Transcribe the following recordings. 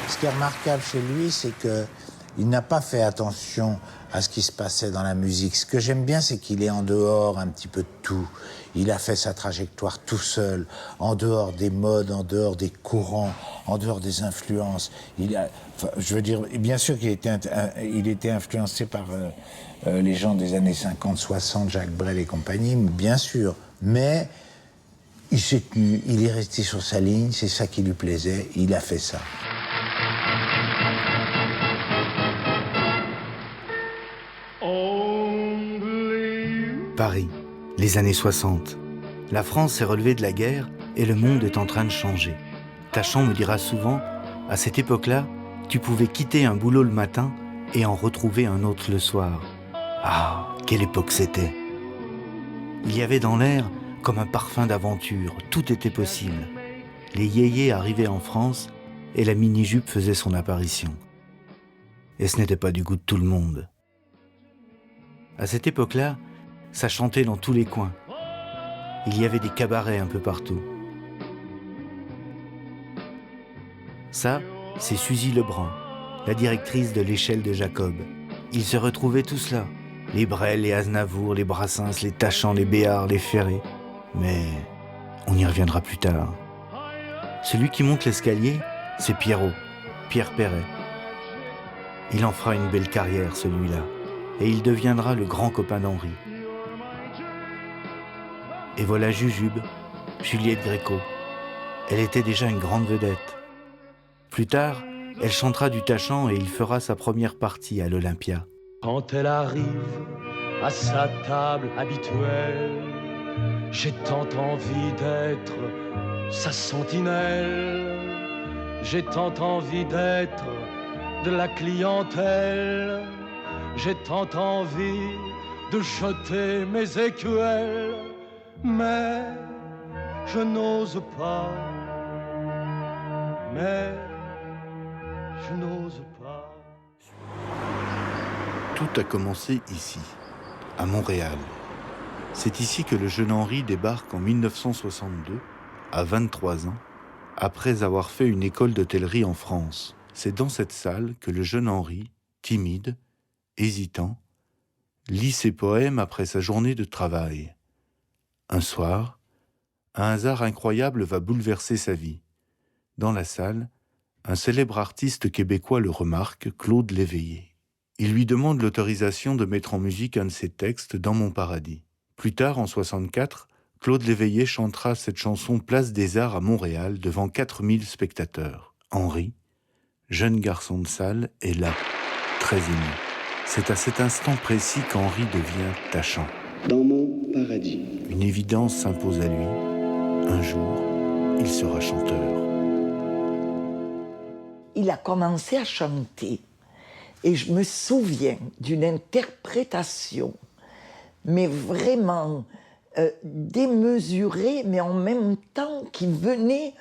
Ce qui est remarquable chez lui, c'est qu'il n'a pas fait attention à ce qui se passait dans la musique. Ce que j'aime bien, c'est qu'il est en dehors un petit peu de tout. Il a fait sa trajectoire tout seul, en dehors des modes, en dehors des courants, en dehors des influences. Je veux dire, bien sûr qu'il était influencé par les gens des années 50, 60, Jacques Brel et compagnie, bien sûr. Mais il s'est tenu, il est resté sur sa ligne, c'est ça qui lui plaisait, il a fait ça. Paris, les années 60. La France s'est relevée de la guerre et le monde est en train de changer. Tachant me dira souvent, à cette époque-là, tu pouvais quitter un boulot le matin et en retrouver un autre le soir. Ah, quelle époque c'était! Il y avait dans l'air comme un parfum d'aventure, tout était possible. Les yéyés arrivaient en France et la mini-jupe faisait son apparition. Et ce n'était pas du goût de tout le monde. À cette époque-là, ça chantait dans tous les coins. Il y avait des cabarets un peu partout. Ça, c'est Suzy Lebrun, la directrice de l'Échelle de Jacob. Ils se retrouvaient tous là. Les Brel, les Aznavour, les Brassens, les Tachant, les Béard, les Ferré. Mais on y reviendra plus tard. Celui qui monte l'escalier, c'est Pierrot, Pierre Perret. Il en fera une belle carrière, celui-là. Et il deviendra le grand copain d'Henri. Et voilà Jujube, Juliette Gréco. Elle était déjà une grande vedette. Plus tard, elle chantera du Tachant et il fera sa première partie à l'Olympia. Quand elle arrive à sa table habituelle, j'ai tant envie d'être sa sentinelle. J'ai tant envie d'être de la clientèle. J'ai tant envie de jeter mes écuelles. Mais je n'ose pas. Mais je n'ose pas. Tout a commencé ici, à Montréal. C'est ici que le jeune Henri débarque en 1962, à 23 ans, après avoir fait une école d'hôtellerie en France. C'est dans cette salle que le jeune Henri, timide, hésitant, lit ses poèmes après sa journée de travail. Un soir, un hasard incroyable va bouleverser sa vie. Dans la salle, un célèbre artiste québécois le remarque, Claude Léveillé. Il lui demande l'autorisation de mettre en musique un de ses textes, Dans mon paradis. Plus tard, en 64, Claude Léveillé chantera cette chanson Place des Arts à Montréal devant 4000 spectateurs. Henri, jeune garçon de salle, est là, très ému. C'est à cet instant précis qu'Henri devient Tachant. Dans mon paradis. Une évidence s'impose à lui. Un jour, il sera chanteur. Il a commencé à chanter. Et je me souviens d'une interprétation, mais vraiment démesurée, mais en même temps qui venait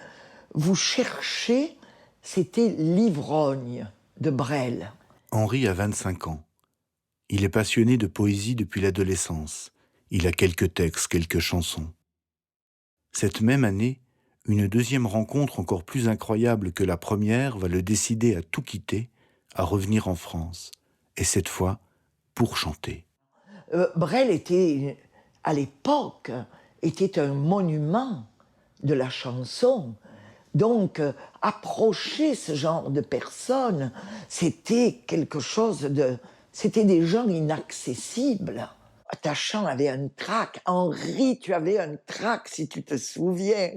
vous chercher. C'était L'ivrogne de Brel. Henri a 25 ans. Il est passionné de poésie depuis l'adolescence. Il a quelques textes, quelques chansons. Cette même année, une deuxième rencontre encore plus incroyable que la première va le décider à tout quitter, à revenir en France. Et cette fois, pour chanter. Brel était, à l'époque, était un monument de la chanson. Donc, approcher ce genre de personnes, c'était quelque chose de... C'était des gens inaccessibles. Tachant avait un trac. Henri, tu avais un trac, si tu te souviens.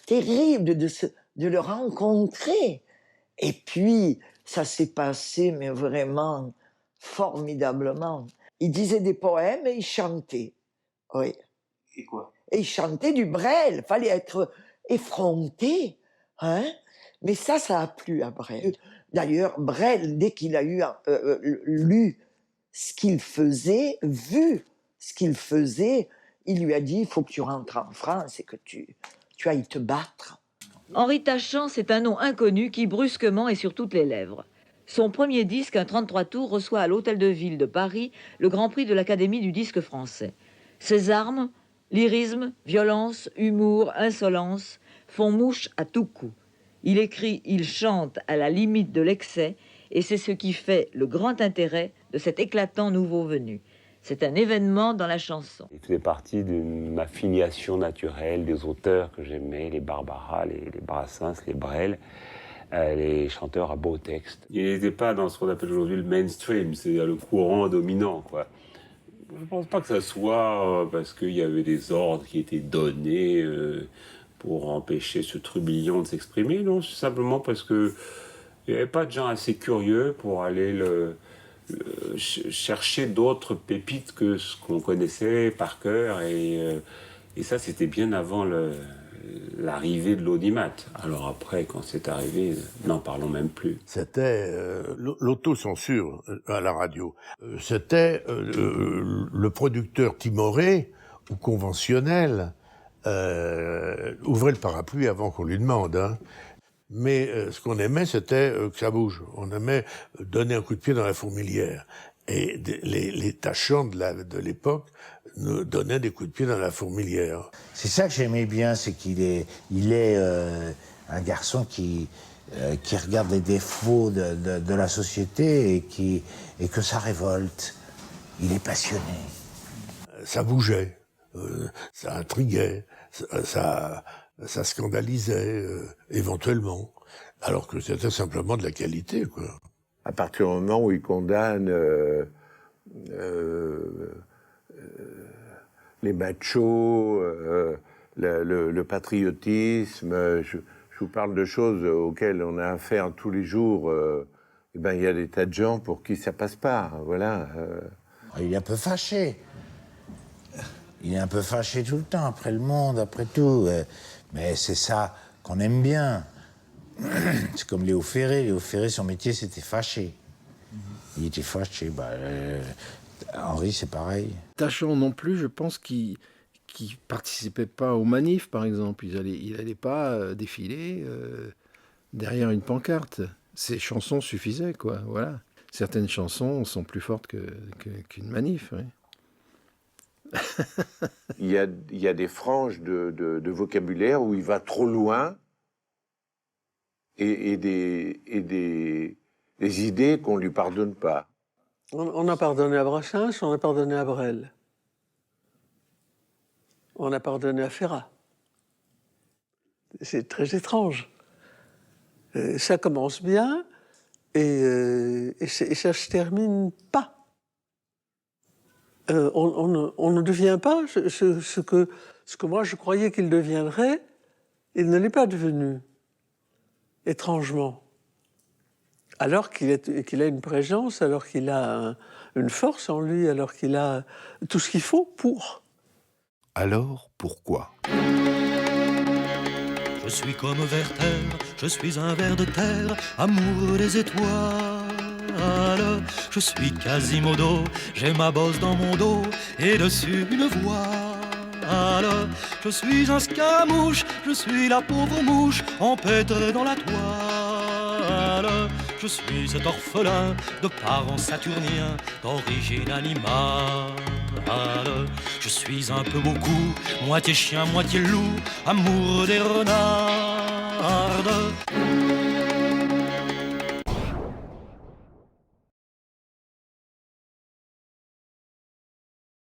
Terrible de le rencontrer. Et puis, ça s'est passé, mais vraiment formidablement. Il disait des poèmes et il chantait. Oui. Et quoi? Et il chantait du Brel. Fallait être effronté. Hein? Mais ça a plu à Brel. D'ailleurs, Brel, dès qu'il a eu lu ce qu'il faisait, vu ce qu'il faisait, il lui a dit, il faut que tu rentres en France et que tu ailles te battre. Henri Tachant, c'est un nom inconnu qui brusquement est sur toutes les lèvres. Son premier disque, un 33 tours, reçoit à l'Hôtel de Ville de Paris le Grand Prix de l'Académie du disque français. Ses armes, lyrisme, violence, humour, insolence, font mouche à tout coup. Il écrit, il chante à la limite de l'excès, et c'est ce qui fait le grand intérêt de cet éclatant nouveau venu. C'est un événement dans la chanson. Il faisait partie de ma filiation naturelle, des auteurs que j'aimais, les Barbara, les Brassens, les Brel, les chanteurs à beaux textes. Il n'était pas dans ce qu'on appelle aujourd'hui le mainstream, c'est-à-dire le courant dominant, quoi. Je ne pense pas que ça soit parce qu'il y avait des ordres qui étaient donnés pour empêcher ce trublion de s'exprimer. Non, c'est simplement parce qu'il n'y avait pas de gens assez curieux pour aller chercher d'autres pépites que ce qu'on connaissait par cœur. Et ça, c'était bien avant l'arrivée de l'audimat. Alors après, quand c'est arrivé, n'en parlons même plus. C'était l'autocensure à la radio. C'était le producteur timoré ou conventionnel ouvrait le parapluie avant qu'on lui demande. Hein. Mais ce qu'on aimait, c'était que ça bouge. On aimait donner un coup de pied dans la fourmilière. Et les tachants de l'époque nous donnaient des coups de pied dans la fourmilière. C'est ça que j'aimais bien, c'est qu'il est un garçon qui regarde les défauts de la société et que ça révolte. Il est passionné. Ça bougeait, ça intriguait, ça scandalisait éventuellement, alors que c'était simplement de la qualité, quoi. À partir du moment où il condamne les machos, le patriotisme, je vous parle de choses auxquelles on a affaire tous les jours, il y a des tas de gens pour qui ça passe pas, voilà. Il est un peu fâché. Il est un peu fâché tout le temps, après le monde, après tout. Mais c'est ça qu'on aime bien. C'est comme Léo Ferré. Léo Ferré, son métier, c'était fâché. Il était fâché. Henri, c'est pareil. Tachant non plus, je pense qu'il participait pas aux manifs, par exemple. Il allait pas défiler derrière une pancarte. Ses chansons suffisaient, quoi. Voilà. Certaines chansons sont plus fortes qu'une manif. Oui. Il y a des franges de vocabulaire où il va trop loin et des idées qu'on lui pardonne pas. On a pardonné à Brassens, on a pardonné à Brel. On a pardonné à Ferrat. C'est très étrange. Ça commence bien et ça se termine pas. On ne devient pas ce que moi je croyais qu'il deviendrait, il ne l'est pas devenu, étrangement. Alors qu'il a une présence, alors qu'il a une force en lui, alors qu'il a tout ce qu'il faut pour. Alors, pourquoi ? Je suis comme Werther, je suis un ver de terre, amoureux des étoiles. Je suis Quasimodo, j'ai ma bosse dans mon dos et dessus une voile. Je suis un scamouche, je suis la pauvre mouche empêtrée dans la toile. Je suis cet orphelin de parents saturniens d'origine animale. Je suis un peu beaucoup, moitié chien, moitié loup, amoureux des renardes.